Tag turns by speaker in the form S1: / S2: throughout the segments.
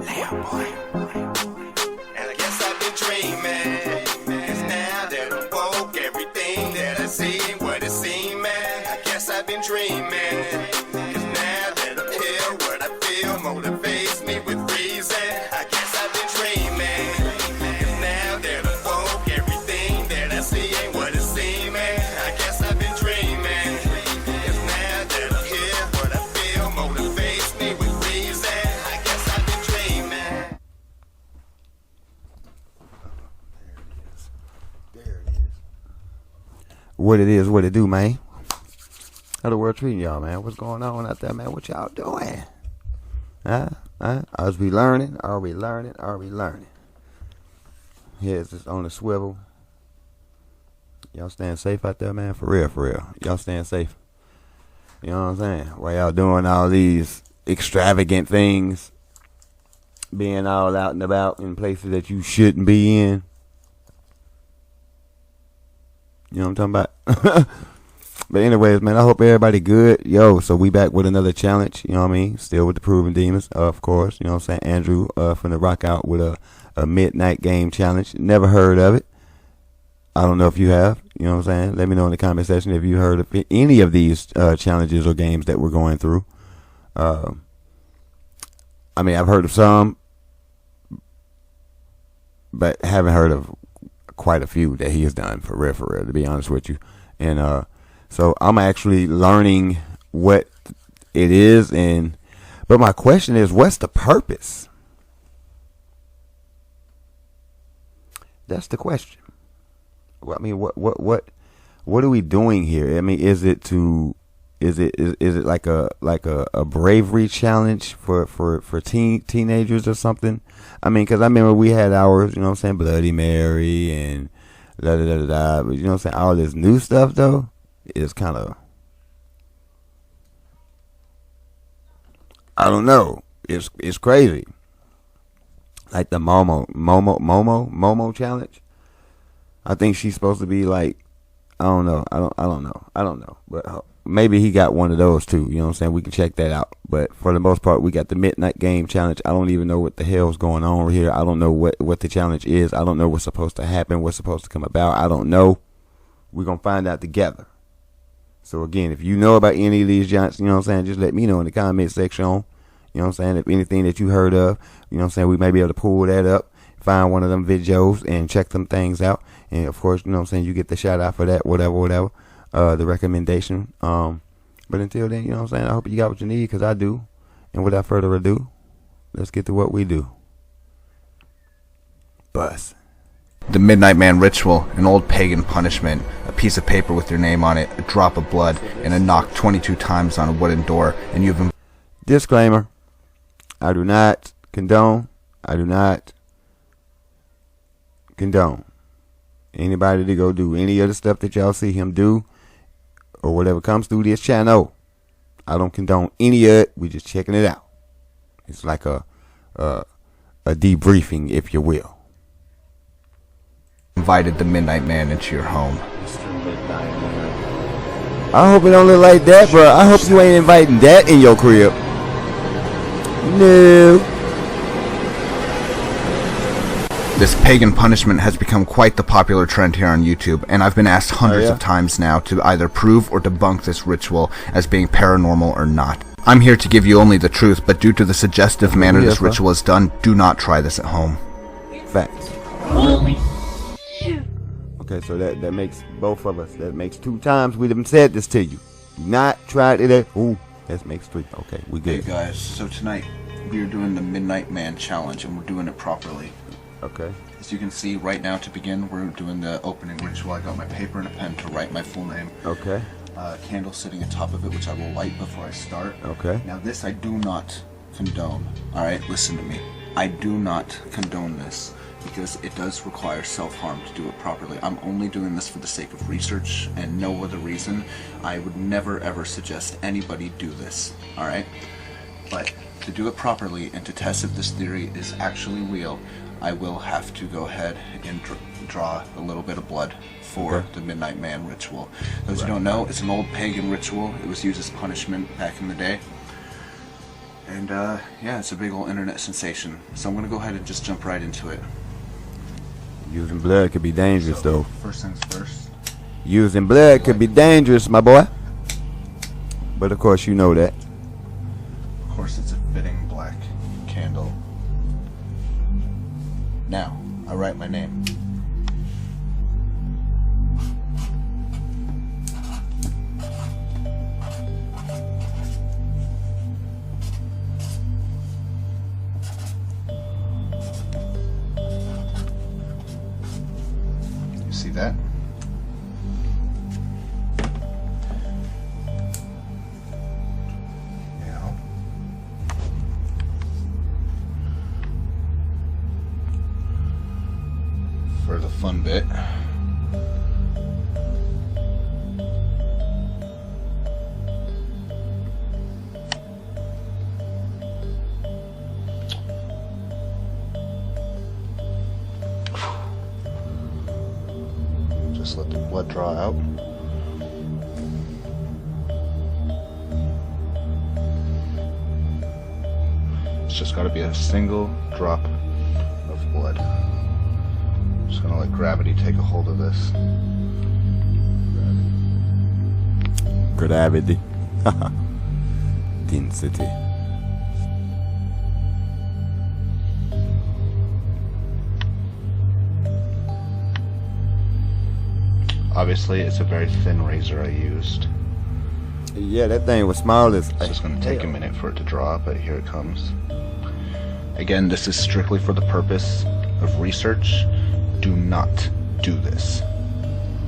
S1: Lamb boy. And I guess I've been dreaming. Cause now that I'm woke, everything that I see ain't what it seems, man. I guess I've been dreaming. Cause now that I'm here, what I feel motivates me with reason. I guess I've been dreaming. Cause now that I'm woke, everything that I see ain't what it seems, man. I guess I've been dreaming. Cause now that I'm here, what I feel motivates me with reason. I guess I've been dreaming.
S2: What it is, what it do, man. How the world treating y'all, man? What's going on out there, man? What y'all doing? Huh? Are we learning? Are we learning? Are we learning? Here's just on the swivel. Y'all staying safe out there, man? For real, for real. Y'all staying safe. You know what I'm saying? While y'all doing all these extravagant things, being all out and about in places that you shouldn't be in. You know what I'm talking about? But anyways, man, I hope everybody good. Yo, so we back with another challenge. You know what I mean? Still with the Proven Demons, of course. You know what I'm saying? Andrew finna rock out with a midnight game challenge. Never heard of it. I don't know if you have. You know what I'm saying? Let me know in the comment section if you heard of any of these challenges or games that we're going through. I mean, I've heard of some, but haven't heard of quite a few that he has done, for real, to be honest with you. And so I'm actually learning what it is, but my question is, what's the purpose? That's the question. Well, I mean, what are we doing here? I mean, is it like a bravery challenge for teenagers or something? I mean, because I remember we had ours, you know what I'm saying, Bloody Mary and da da da da. But you know what I'm saying, all this new stuff though is kind of, I don't know. It's crazy. Like the Momo challenge. I think she's supposed to be like, I don't know. But maybe he got one of those too. You know what I'm saying? We can check that out. But for the most part, we got the midnight game challenge. I don't even know what the hell's going on here. I don't know what the challenge is. I don't know what's supposed to happen, what's supposed to come about. I don't know. We're going to find out together. So again, if you know about any of these giants, you know what I'm saying, just let me know in the comment section. You know what I'm saying? If anything that you heard of, you know what I'm saying, we may be able to pull that up, find one of them videos and check them things out. And of course, you know what I'm saying, you get the shout out for that, whatever, the recommendation. But until then, you know what I'm saying, I hope you got what you need, because I do. And without further ado, let's get to what we do. Bus.
S3: The Midnight Man Ritual, an old pagan punishment, a piece of paper with your name on it, a drop of blood, and a knock 22 times on a wooden door, and you've been...
S2: Disclaimer, I do not condone anybody to go do any of the stuff that y'all see him do or whatever comes through this channel. I don't condone any of it. We just checking it out. It's like a debriefing, if you will.
S3: Invited the Midnight Man into your home.
S2: I hope it don't look like that, bro. I hope you ain't inviting that in your crib. No.
S3: This pagan punishment has become quite the popular trend here on YouTube, and I've been asked hundreds of times now to either prove or debunk this ritual as being paranormal or not. I'm here to give you only the truth, but due to the suggestive manner this ritual is done, do not try this at home.
S2: Facts. Okay, so that makes both of us. That makes 2 times we done said this to you. Do not try it. Ooh, that makes 3. Okay, we good.
S3: Hey guys, so tonight we are doing the Midnight Man Challenge, and we're doing it properly.
S2: Okay.
S3: As you can see, right now to begin, we're doing the opening ritual. I got my paper and a pen to write my full name.
S2: Okay.
S3: Candle sitting atop of it, which I will light before I start.
S2: Okay.
S3: Now this I do not condone. Alright, listen to me. I do not condone this, because it does require self-harm to do it properly. I'm only doing this for the sake of research and no other reason. I would never ever suggest anybody do this, alright? But to do it properly and to test if this theory is actually real, I will have to go ahead and draw a little bit of blood for the Midnight Man ritual. Those who don't know, it's an old pagan ritual. It was used as punishment back in the day. And yeah, it's a big old internet sensation. So I'm gonna go ahead and just jump right into it.
S2: Using blood could be dangerous, though.
S3: First things first.
S2: Using blood could be dangerous, my boy. But of course, you know that.
S3: Of course, it's a fitting black candle. Now, I write my name. You see that? Now, for the fun bit, just let the blood draw out. It's just got to be a single drop of blood. Just gonna let gravity take a hold of this.
S2: Gravity. Density.
S3: Obviously, it's a very thin razor I used.
S2: Yeah, that thing was small as.
S3: It's just gonna take a minute for it to draw, but here it comes. Again, this is strictly for the purpose of research. Do not do this.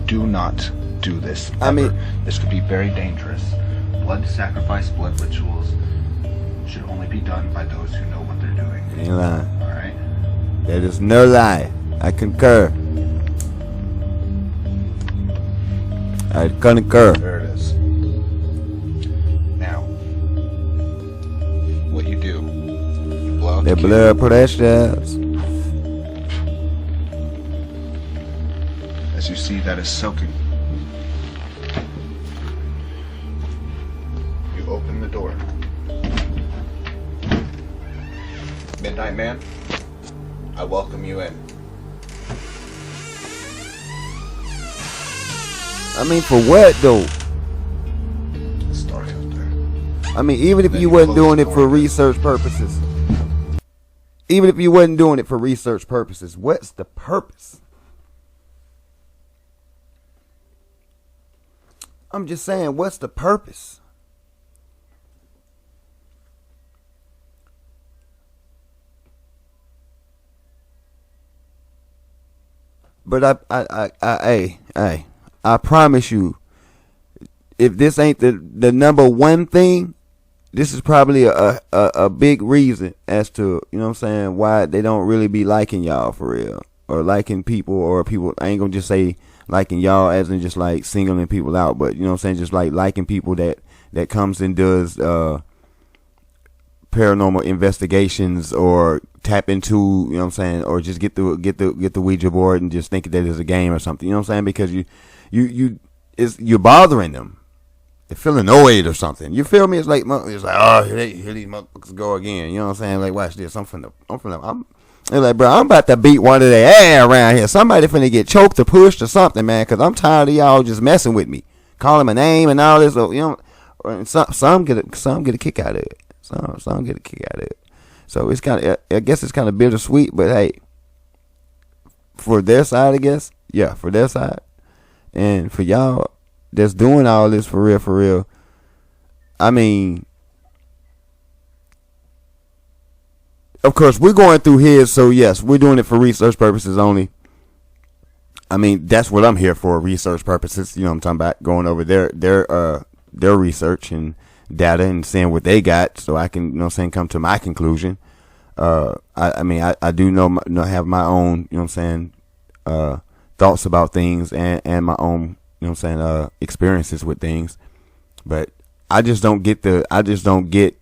S3: Do not do this. Ever.
S2: I mean,
S3: this could be very dangerous. Blood sacrifice, blood rituals should only be done by those who know what they're doing.
S2: Ain't lying.
S3: Alright?
S2: That is no lie. I concur. I concur.
S3: There it is. Now, what you do, you blow out
S2: The
S3: the
S2: blood pressures.
S3: As you see, that is soaking. You open the door. Midnight Man, I welcome you in.
S2: I mean, for what though?
S3: It's dark out there.
S2: I mean, even if
S3: Then
S2: you
S3: you
S2: wasn't
S3: close
S2: doing
S3: the
S2: it
S3: door
S2: for
S3: again.
S2: research purposes. Even if you wasn't doing it for research purposes, what's the purpose? I'm just saying, what's the purpose? But I promise you, if this ain't the number one thing, this is probably a big reason as to, you know what I'm saying, why they don't really be liking y'all for real. Or liking people, or people, I ain't gonna just say liking y'all as in just like singling people out, but you know what I'm saying, just like liking people that comes and does paranormal investigations, or tap into, you know what I'm saying, or just get the Ouija board and just think that it's a game or something, you know what I'm saying, because you're bothering them. They're feeling annoyed or something. You feel me? It's like oh, here these motherfuckers go again. You know what I'm saying? Like, watch this. They're like, bro, I'm about to beat one of their ass around here. Somebody finna get choked or pushed or something, man, because I'm tired of y'all just messing with me, calling my name and all this. You know, and some get a kick out of it. Some get a kick out of it. So it's kind of, I guess it's kind of bittersweet, but hey, for their side, I guess, yeah, for their side, and for y'all that's doing all this for real. I mean, of course, we're going through his, so yes, we're doing it for research purposes only. I mean, that's what I'm here for, research purposes. You know what I'm talking about? Going over their research and data and seeing what they got, so I can, you know what I'm saying, come to my conclusion. I mean, I do have my own, you know what I'm saying, thoughts about things and my own, you know what I'm saying, experiences with things. But I just don't get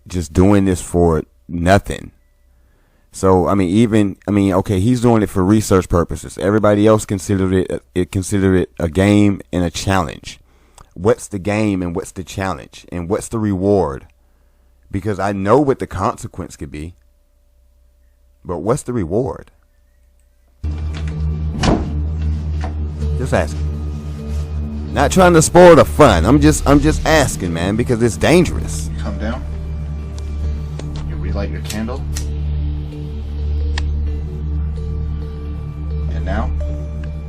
S2: just doing this for nothing. So I mean, okay, he's doing it for research purposes. Everybody else considered it a game and a challenge. What's the game and what's the challenge and what's the reward because I know what the consequence could be. But what's the reward? Just asking. Not trying to spoil the fun. I'm just asking, man, because it's dangerous.
S3: You come down. You relight your candle. And now,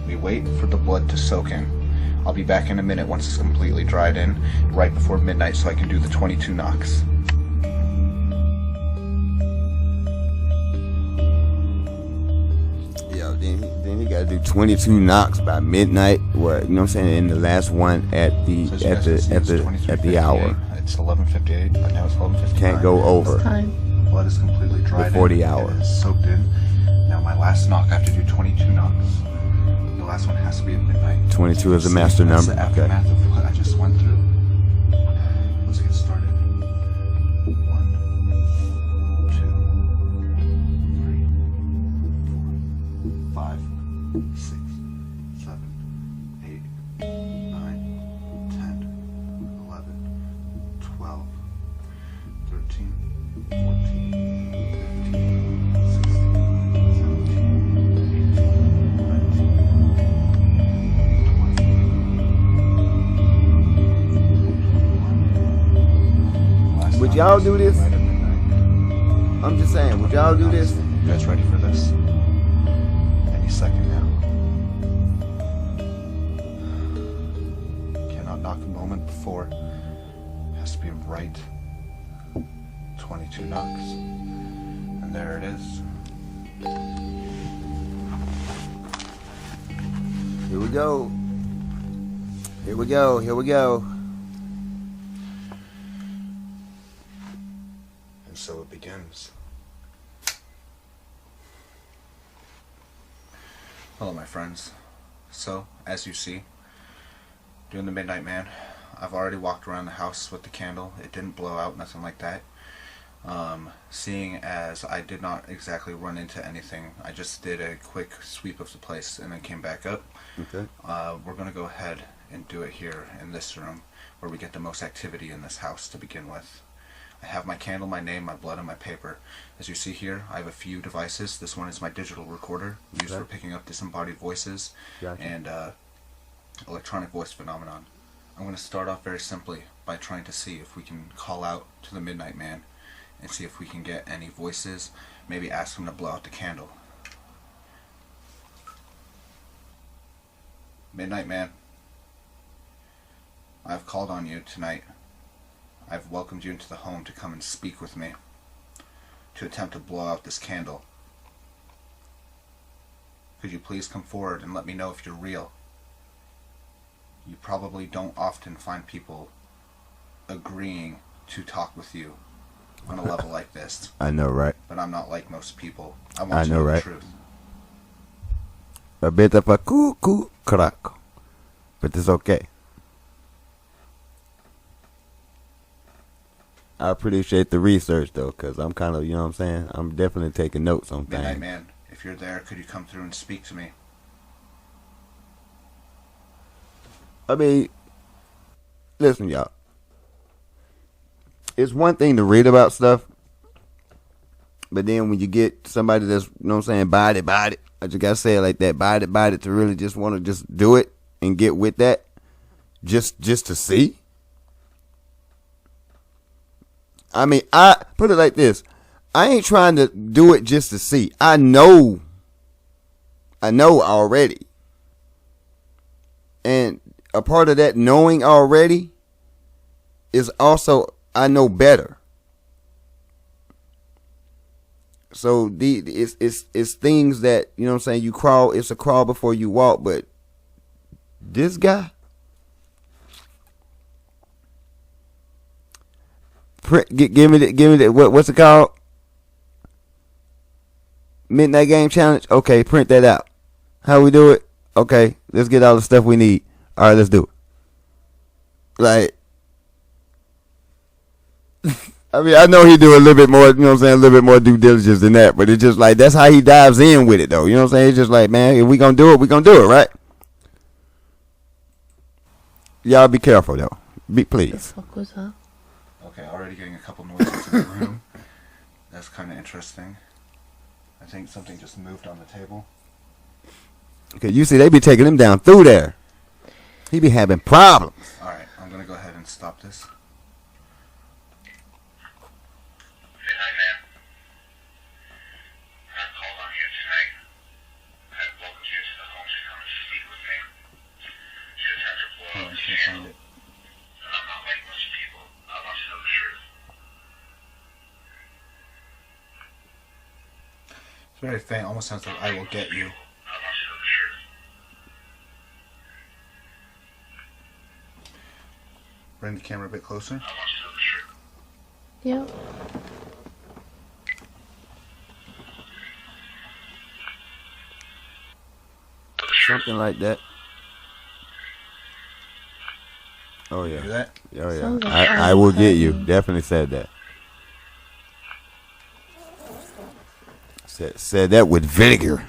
S3: we wait for the blood to soak in. I'll be back in a minute once it's completely dried in, right before midnight, so I can do the 22 knocks.
S2: Yo, then you gotta do 22 knocks by midnight. What, you know what I'm saying? In the last one at the
S3: So
S2: at the hour.
S3: It's 11:58, but now it's 11:59.
S2: Can't go over.
S3: The blood is completely dried
S2: 40
S3: in.
S2: hours.
S3: It is soaked in. Now my last knock, I have to do 22 knocks. The last one has to be at midnight.
S2: 22 is the master
S3: That's
S2: number.
S3: the
S2: Okay.
S3: aftermath of what I just went through. Let's get started. 1, 2, 3, 4, 5, 6, 7, 8, 9, 10, 11, 12, 13, 14, 15, 16, 17, 18, 19, 20.
S2: Would y'all do this?
S3: Right at midnight.
S2: I'm just saying, would y'all do this?
S3: You guys ready for this? Any second now. Cannot knock a moment before. Has to be right. 22 knocks. And there it is.
S2: Here we go. Here we go. Here we go.
S3: And so it begins. Hello, my friends. So, as you see, doing the Midnight Man, I've already walked around the house with the candle. It didn't blow out, nothing like that. Seeing as I did not exactly run into anything, I just did a quick sweep of the place and then came back up.
S2: Okay.
S3: We're going to go ahead and do it here in this room where we get the most activity in this house to begin with. I have my candle, my name, my blood, and my paper. As you see here, I have a few devices. This one is my digital recorder, used for picking up disembodied voices and electronic voice phenomenon. I'm going to start off very simply by trying to see if we can call out to the Midnight Man and see if we can get any voices, maybe ask him to blow out the candle. Midnight Man, I've called on you tonight. I've welcomed you into the home to come and speak with me, to attempt to blow out this candle. Could you please come forward and let me know if you're real? You probably don't often find people agreeing to talk with you on a level like this.
S2: I know, right?
S3: But I'm not like most people. I want to
S2: know,
S3: know
S2: right?
S3: the truth.
S2: A bit of a cuckoo crack, but it's okay. I appreciate the research though, cause I'm kind of, you know what I'm saying. I'm definitely taking notes on
S3: Midnight
S2: things.
S3: Man, if you're there, could you come through and speak to me?
S2: I mean, listen, y'all. It's one thing to read about stuff, but then when you get somebody that's, you know what I'm saying, body, I just gotta say it like that, body, to really just want to just do it and get with that, just to see. I mean, I put it like this. I ain't trying to do it just to see. I know already. And a part of that knowing already is also I know better. So it's things that, you know what I'm saying, you crawl, it's a crawl before you walk, but this guy, give me the what's it called? Midnight Game Challenge? Okay, print that out. How we do it? Okay, let's get all the stuff we need. All right, let's do it. Like, I mean, I know he do a little bit more, you know what I'm saying, a little bit more due diligence than that, but it's just like, that's how he dives in with it, though. You know what I'm saying? It's just like, man, if we gonna do it, we gonna do it, right? Y'all be careful, though. Please.
S4: The fuck was that?
S3: Okay. Okay, already getting a couple noises in the room. That's kind of interesting. I think something just moved on the table.
S2: Cause you see, they be taking him down through there. He be having problems.
S3: All right, I'm gonna go ahead and stop this.
S4: Midnight man. I called on you tonight. I had welcomed you to the home to come and speak with me. She attempted to blow
S3: Oh,
S4: out
S3: I
S4: the
S3: can't find
S4: candle.
S3: it.
S4: And I'm not like most people. I want to know the truth.
S3: It's very faint. Almost sounds like "I will get you."
S4: I want to know the truth.
S3: Bring the camera a bit closer.
S4: I want to know the truth.
S5: Yep.
S2: Something like that. Oh
S3: Hear
S2: yeah.
S3: that?
S2: Oh yeah.
S5: Sounds like
S2: I will get you.
S5: hurting.
S2: Definitely said that. Said that with vinegar.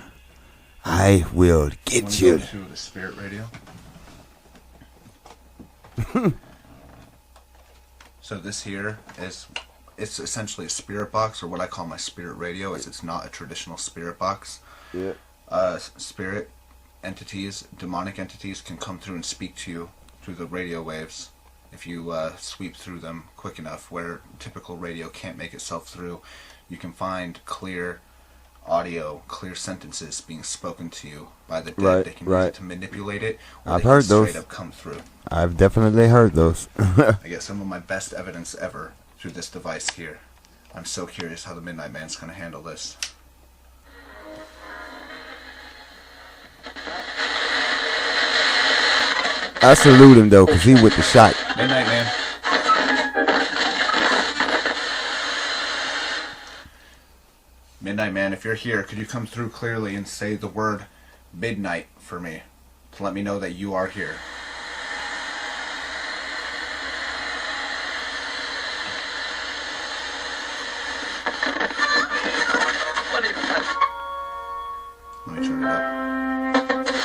S2: I will
S3: I'm
S2: get
S3: gonna
S2: you.
S3: go to the spirit radio. So this here it's essentially a spirit box, or what I call my spirit radio. It's not a traditional spirit box.
S2: Yeah.
S3: Spirit entities, demonic entities, can come through and speak to you through the radio waves if you sweep through them quick enough, where typical radio can't make itself through. You can find clear audio, clear sentences being spoken to you by the dead.
S2: Right,
S3: They can use
S2: right.
S3: it to manipulate it, or
S2: I've
S3: they
S2: heard
S3: can
S2: those.
S3: straight up come through.
S2: I've definitely heard those.
S3: I get some of my best evidence ever through this device here. I'm so curious how the Midnight Man's going to handle this.
S2: I salute him though, cause he with the shot.
S3: Midnight Man. Midnight Man, if you're here, could you come through clearly and say the word midnight for me to let me know that you are here? Let me turn it up.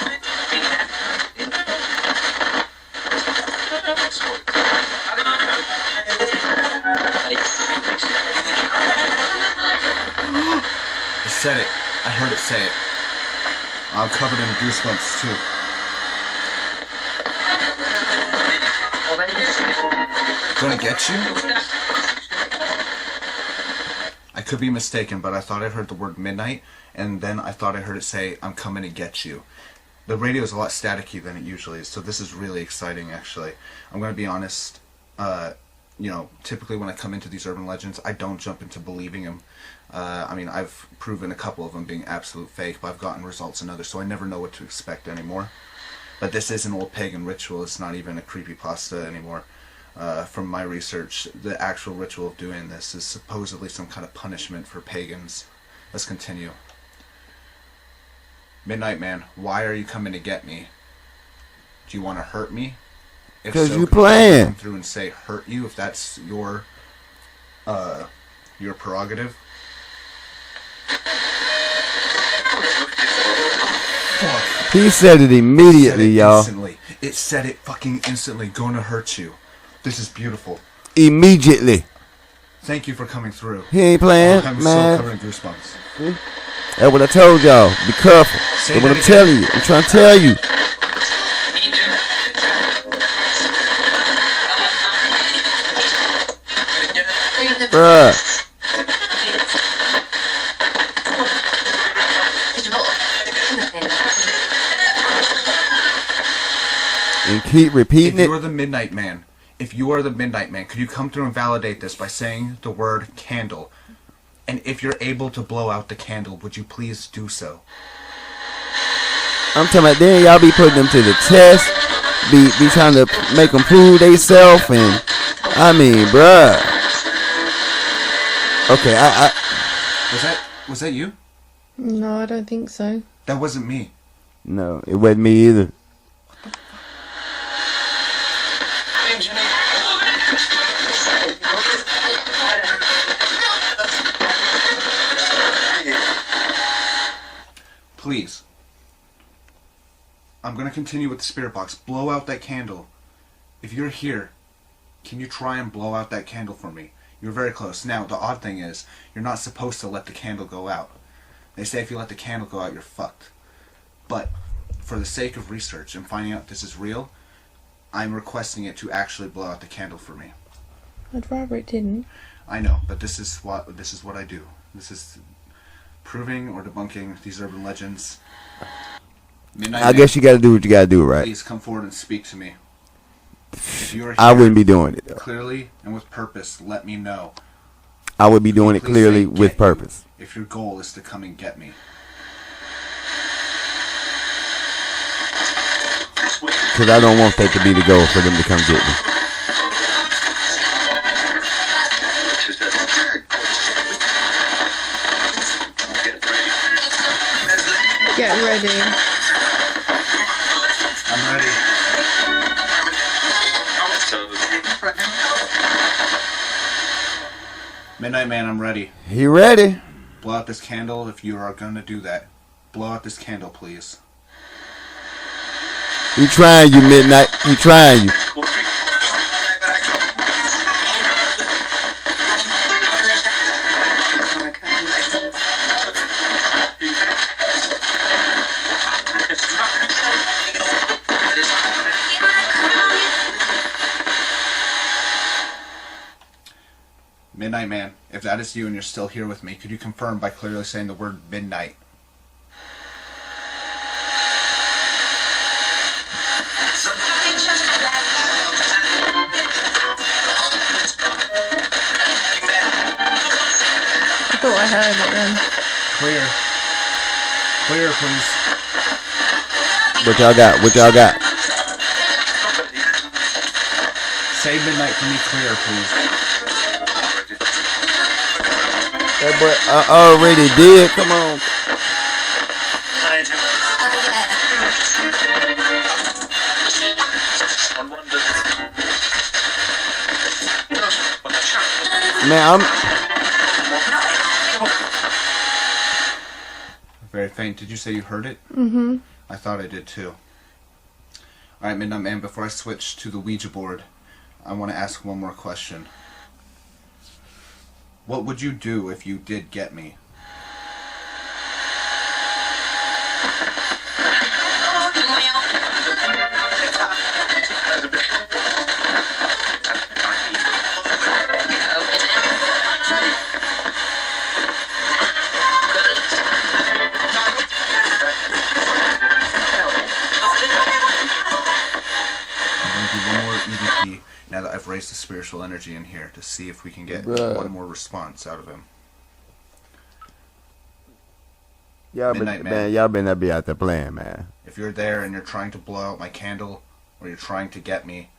S3: It said it. I heard it say it. I'm covered in goosebumps too. Gonna get you? I could be mistaken, but I thought I heard the word midnight, and then I thought I heard it say, "I'm coming to get you." The radio is a lot staticky than it usually is, so this is really exciting, actually. I'm gonna be honest. Typically when I come into these urban legends, I don't jump into believing them. I've proven a couple of them being absolute fake, but I've gotten results in others, so I never know what to expect anymore. But this is an old pagan ritual. It's not even a creepypasta anymore. From my research, the actual ritual of doing this is supposedly some kind of punishment for pagans. Let's continue. Midnight Man, why are you coming to get me? Do you want to hurt me? If
S2: 'Cause
S3: so,
S2: you
S3: could
S2: playing.
S3: come through and say hurt you if that's your prerogative. Fuck.
S2: He said it immediately, y'all.
S3: Instantly. It said it fucking instantly. Gonna hurt you. This is beautiful.
S2: Immediately.
S3: Thank you for coming through.
S2: He ain't playing,
S3: I'm
S2: man.
S3: so covered in goosebumps.
S2: That's what I told y'all. Be careful.
S3: Say
S2: That's what
S3: that
S2: I'm
S3: again.
S2: telling you. I'm trying to tell you. Bruh. And keep repeating
S3: If you
S2: it.
S3: are the Midnight Man, could you come through and validate this by saying the word candle? And if you're able to blow out the candle, would you please do so?
S2: I'm talking about then y'all be putting them to the test. Be trying to make them prove they self. And I mean, bruh. Okay,
S3: Was that you?
S5: No, I don't think so.
S3: That wasn't me.
S2: no, it wasn't me either.
S3: Please. I'm gonna continue with the spirit box. Blow out that candle. If you're here, Can you try and blow out that candle for me? You're very close. Now, the odd thing is, you're not supposed to let the candle go out. They say if you let the candle go out, you're fucked. But for the sake of research and finding out if this is real, I'm requesting it to actually blow out the candle for me.
S5: I'd rather it didn't.
S3: I know, but this is what I do. This is proving or debunking these urban legends. Midnight
S2: I
S3: Man,
S2: guess you got to do what you got to do, right?
S3: please come forward and speak to me. If you are here
S2: I wouldn't be doing it, though.
S3: clearly and with purpose, let me know.
S2: I would be doing it
S3: Please
S2: clearly
S3: say,
S2: with
S3: "Get
S2: purpose.
S3: you," if your goal is to come and get me.
S2: Because I don't want that to be the goal for them to come get me.
S5: Get ready.
S3: I'm ready. Midnight Man, I'm ready.
S2: He ready?
S3: Blow out this candle if you are gonna do that. Blow out this candle, please.
S2: He trying you, Midnight. He trying you.
S3: Midnight Man, if that is you and you're still here with me, could you confirm by clearly saying the word midnight?
S5: I thought I heard it then.
S3: Clear. Clear, please.
S2: What y'all got? What y'all got?
S3: Say midnight for me clear, please.
S2: That boy, I already did. Come on. Man,
S3: Very faint. Did you say you heard it?
S5: Mm-hmm.
S3: I thought I did too. Alright, Midnight Man, before I switch to the Ouija board, I want to ask one more question. What would you do if you did get me? Now that I've raised the spiritual energy in here to see if we can get
S2: Bruh.
S3: one more response out of him.
S2: y'all
S3: Midnight
S2: been,
S3: Man.
S2: y'all better not be out there playing, man.
S3: If you're there and you're trying to blow out my candle, or you're trying to get me,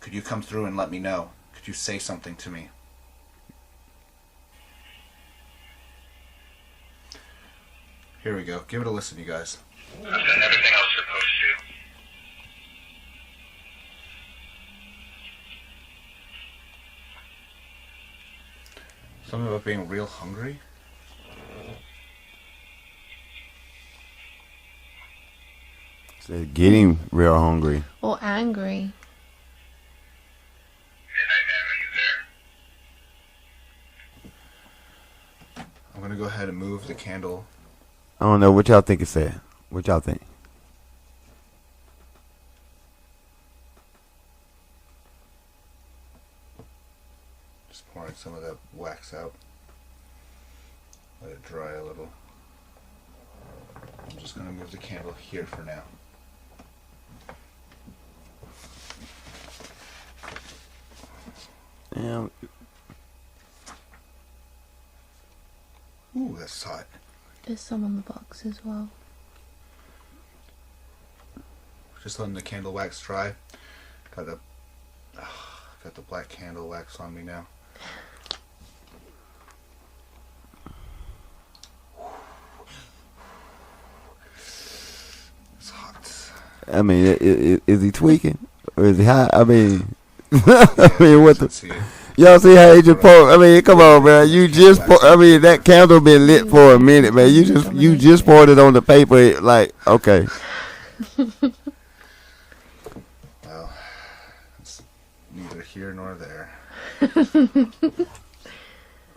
S3: could you come through and let me know? Could you say something to me? Here we go. Give it a listen, you guys.
S4: I've done everything I was supposed to.
S3: Something about being real hungry?
S2: So getting real hungry.
S5: Or angry.
S4: Midnight Man, are you there?
S3: I'm gonna go ahead and move the candle.
S2: I don't know what y'all think it said. What y'all think?
S3: Just pouring some of that wax out. Let it dry a little. I'm just gonna move the candle here for now.
S2: Yeah,
S3: Ooh, that's hot.
S5: There's some on the box as well.
S3: Just letting the candle wax dry. Got the black candle wax on me now. It's hot.
S2: I mean, is he tweaking or is he high? I mean, I mean, what the?
S3: Let's see it.
S2: Y'all see how he just poured? I mean, come on, man. You just pour, I mean, that candle been lit for a minute, man. You just poured it on the paper, like, okay.
S3: Well, it's neither here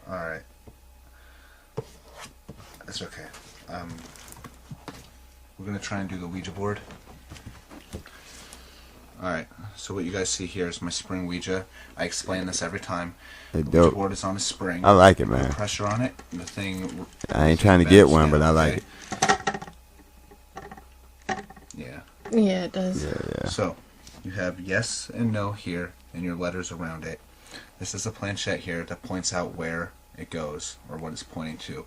S3: Alright. It's okay. We're going to try and do the Ouija board. Alright, so what you guys see here is my spring Ouija. I explain this every time.
S2: Hey,
S3: The
S2: dope.
S3: Ouija board is on a spring.
S2: I like it,
S3: Put
S2: man.
S3: pressure on it, and the thing...
S2: I ain't trying to get one, but I like it.
S3: Yeah.
S5: Yeah, it does.
S2: Yeah.
S3: So, you have yes and no here, and your letters around it. This is a planchette here that points out where it goes, or what it's pointing to.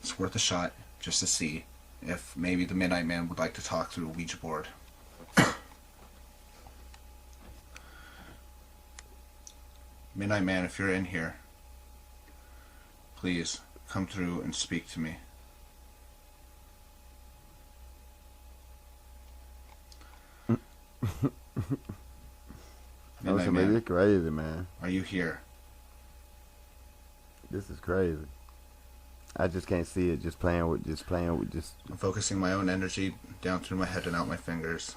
S3: It's worth a shot, just to see if maybe the Midnight Man would like to talk through a Ouija board. Midnight Man, if you're in here, please come through and speak to me. Midnight
S2: Man,
S3: Man,
S2: it's crazy, man.
S3: are you here?
S2: This is crazy. I just can't see it. Just playing with.
S3: I'm focusing my own energy down through my head and out my fingers.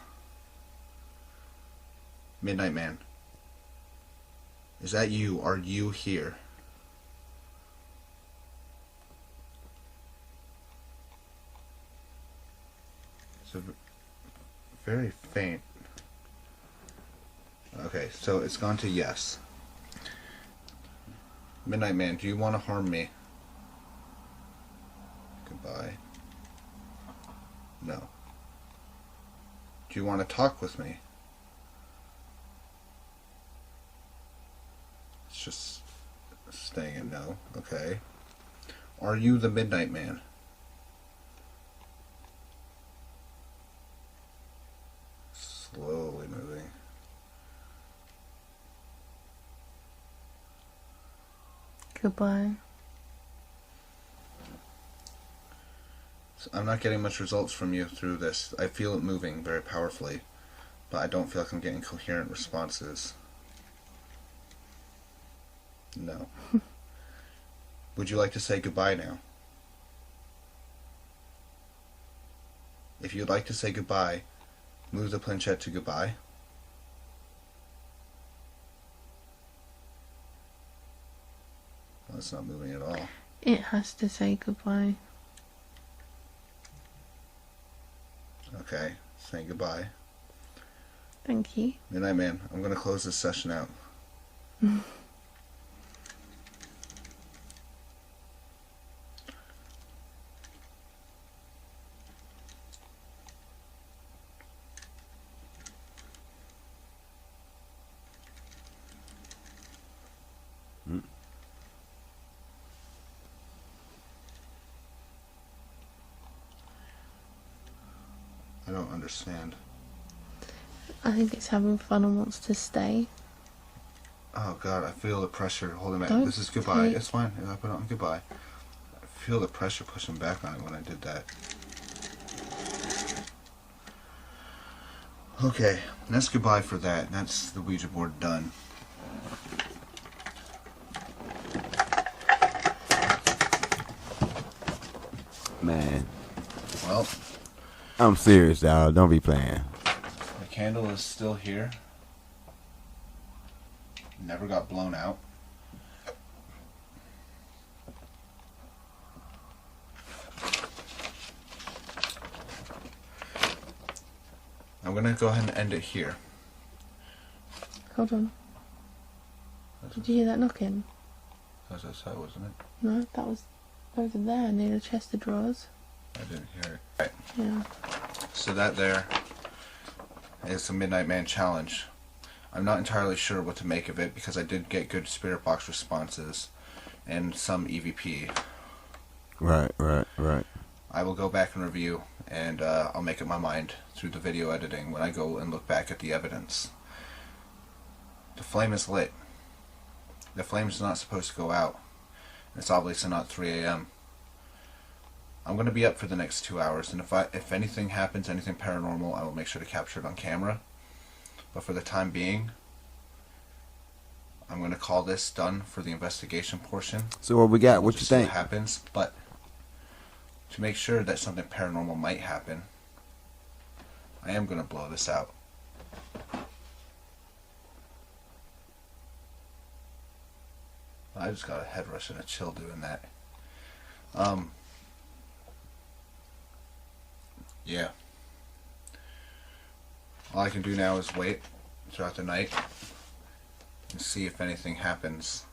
S3: Midnight Man. Is that you? Are you here? It's a very faint. Okay, so it's gone to yes. Midnight Man, do you want to harm me? Goodbye. No. Do you want to talk with me? It's just staying at no. Okay. Are you the Midnight Man? Slowly moving.
S5: Goodbye.
S3: So I'm not getting much results from you through this. I feel it moving very powerfully, but I don't feel like I'm getting coherent responses. No. Would you like to say goodbye now? If you'd like to say goodbye, move the planchette to goodbye. Well, it's not moving at all.
S5: It has to say goodbye.
S3: Okay, saying goodbye.
S5: Thank you.
S3: Midnight Man, I'm going to close this session out. I don't understand.
S5: I think it's having fun and wants to stay.
S3: Oh God, I feel the pressure holding back.
S5: Don't
S3: This is goodbye.
S5: take-
S3: It's fine. I put it on goodbye. I feel the pressure pushing back on it when I did that. Okay, that's goodbye for that. That's the Ouija board done.
S2: Man,
S3: Well,
S2: I'm serious, dog. Don't be playing.
S3: the candle is still here. Never got blown out. I'm gonna go ahead and end it here.
S5: Hold on. Did you hear that knocking?
S3: That's outside, wasn't it?
S5: No, that was over there near the chest of drawers.
S3: I didn't hear it. Right.
S5: Yeah.
S3: So that there is the Midnight Man challenge. I'm not entirely sure what to make of it because I did get good spirit box responses and some EVP.
S2: Right.
S3: I will go back and review, and I'll make up my mind through the video editing when I go and look back at the evidence. The flame is lit. The flame is not supposed to go out. It's obviously not 3 a.m. I'm going to be up for the next 2 hours, and if anything happens, anything paranormal, I will make sure to capture it on camera. But for the time being, I'm going to call this done for the investigation portion.
S2: So what we got?
S3: We'll
S2: What you
S3: just see
S2: think?
S3: what happens, but to make sure that something paranormal might happen, I am going to blow this out. I just got a head rush and a chill doing that. Yeah. All I can do now is wait throughout the night and see if anything happens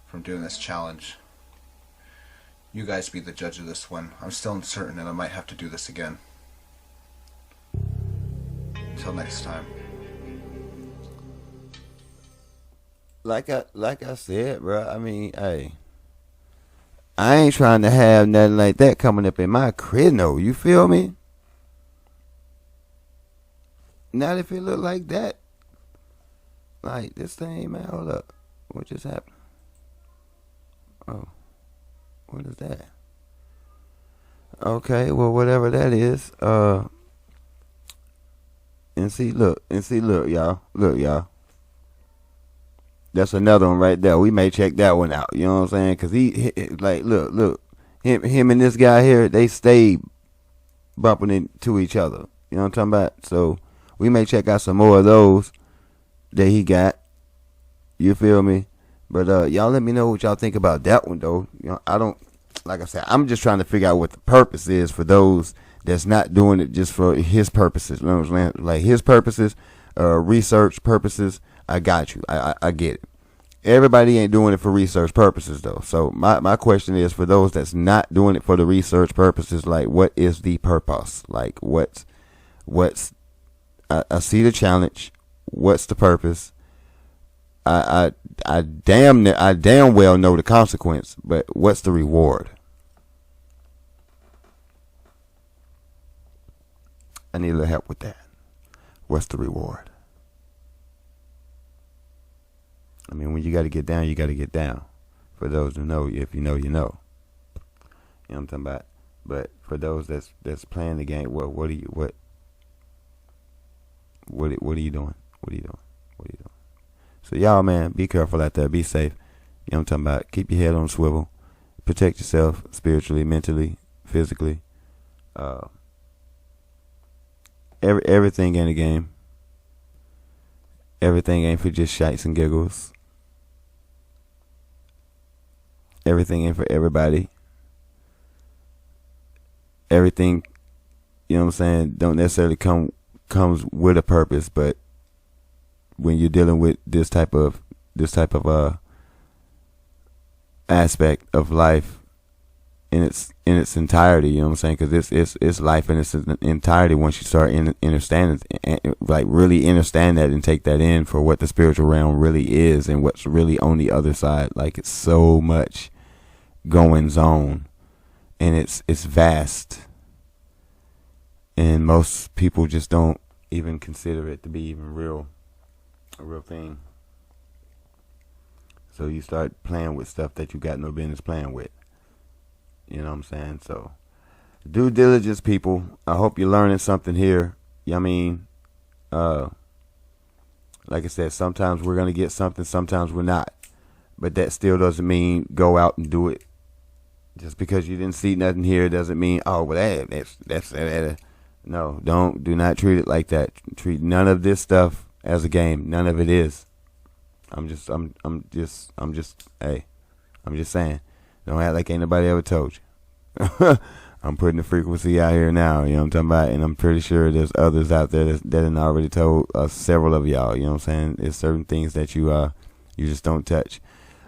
S3: from doing this challenge. You guys be the judge of this one. I'm still uncertain and I might have to do this again. Until next time.
S2: Like I said, bro. I mean, hey, I ain't trying to have nothing like that coming up in my crib. No, you feel me? Not if it look like that. Like this thing, man. Hold up, what just happened? Oh, what is that? Okay, well, whatever that is. And see, look, y'all. Look, y'all. That's another one right there. We may check that one out. You know what I'm saying? Cause he like, look, him and this guy here, they stay bumping into each other. You know what I'm talking about? So we may check out some more of those that he got. You feel me? But y'all let me know what y'all think about that one though. You know, I don't, like I said, I'm just trying to figure out what the purpose is for those that's not doing it just for his purposes. You know what I'm saying? Like his purposes, research purposes. I got you. I get it. Everybody ain't doing it for research purposes though. So my question is for those that's not doing it for the research purposes, like what is the purpose? Like what's I see the challenge. What's the purpose? I damn well know the consequence, but what's the reward? I need a little help with that. What's the reward? I mean, when you got to get down, you got to get down. For those who know, if you know, you know. You know what I'm talking about? But for those that's playing the game, what are you doing? What are you doing? So y'all, man, be careful out there. Be safe. You know what I'm talking about? Keep your head on a swivel. Protect yourself spiritually, mentally, physically. Everything in the game. Everything ain't for just shites and giggles. Everything ain't for everybody. Everything, you know what I'm saying, don't necessarily comes with a purpose, but when you're dealing with this type of aspect of life in its entirety, you know what I'm saying? Because it's life in its entirety once you start understanding, like really understand that and take that in for what the spiritual realm really is and what's really on the other side. Like it's so much goings on, and it's vast, and most people just don't even consider it to be even a real thing. So you start playing with stuff that you got no business playing with. You know what I'm saying? So, due diligence, people. I hope you're learning something here. I mean, like I said, sometimes we're going to get something, sometimes we're not. But that still doesn't mean go out and do it. Just because you didn't see nothing here doesn't mean, oh, well, that's no, do not treat it like that. Treat none of this stuff as a game. None of it is. I'm just saying. Don't act like ain't nobody ever told you. I'm putting the frequency out here now, you know what I'm talking about? And I'm pretty sure there's others out there that have already told several of y'all, you know what I'm saying? There's certain things that you just don't touch.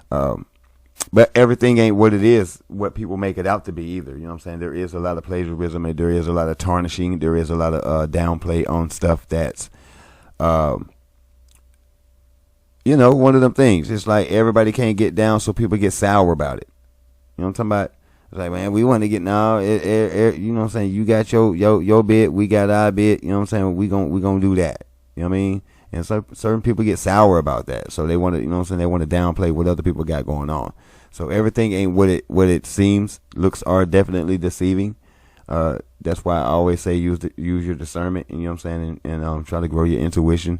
S2: But everything ain't what it is, what people make it out to be either, you know what I'm saying? There is a lot of plagiarism, and there is a lot of tarnishing, there is a lot of downplay on stuff that's, one of them things. It's like everybody can't get down, so people get sour about it. You know what I'm talking about? It's like, man, we want to get now. You know what I'm saying? You got your bit, we got our bit. You know what I'm saying? We gonna do that. You know what I mean? And so certain people get sour about that, so they want to, you know what I'm saying? They want to downplay what other people got going on. So everything ain't what it seems. Looks are definitely deceiving. That's why I always say use your discernment. And, you know what I'm saying? And try to grow your intuition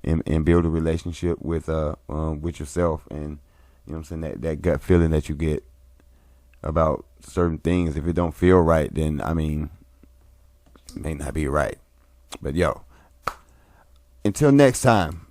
S2: and build a relationship with yourself. And you know what I'm saying? That gut feeling that you get about certain things. If it don't feel right, then I mean, it may not be right. But yo, until next time.